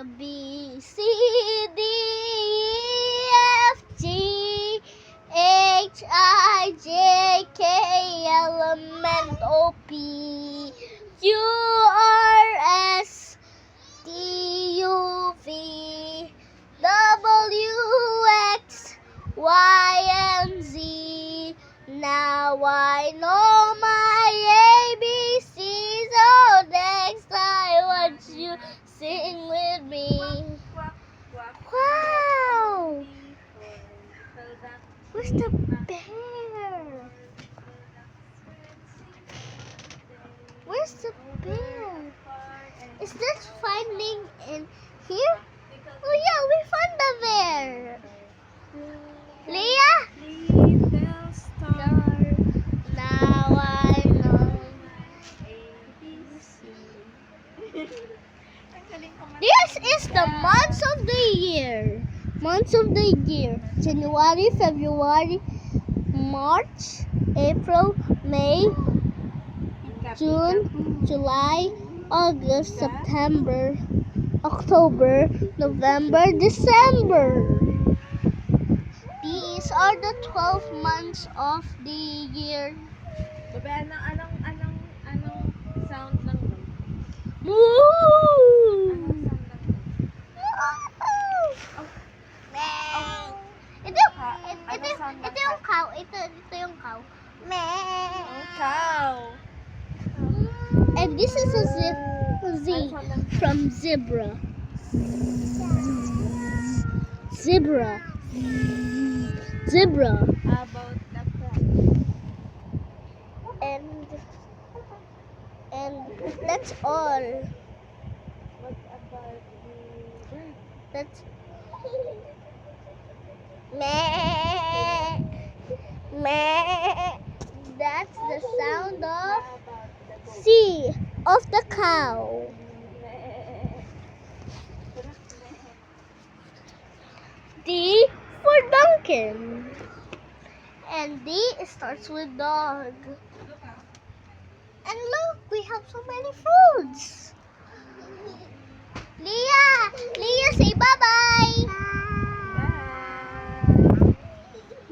B, C, D, E, F, G, H, I, J, K, L, M, N, O, P, Q, R, S, T, U, V, W, X, Y, and Z. Now I know my ABC, so next I want you sing with me. Wow! Where's the bear? Where's the bear? Is this finding in here? Oh yeah, we found the bear. Leah? Little star. Now I know. This is the months of the year. Months of the year. January, February, March, April, May, June, July, August, September, October, November, December. These are the 12 months of the year. Baba, anong sound ng Woo! Anong sound Ito yung cow. Ito yung cow. ng cow? And this is a Z from zebra. Zebra. Zebra. How about the frog? And that's all. What about the bird? That's meh. Meh. That's the sound of How about the goat? C of the cow. D for Duncan. And D starts with dog. And look, we have so many foods.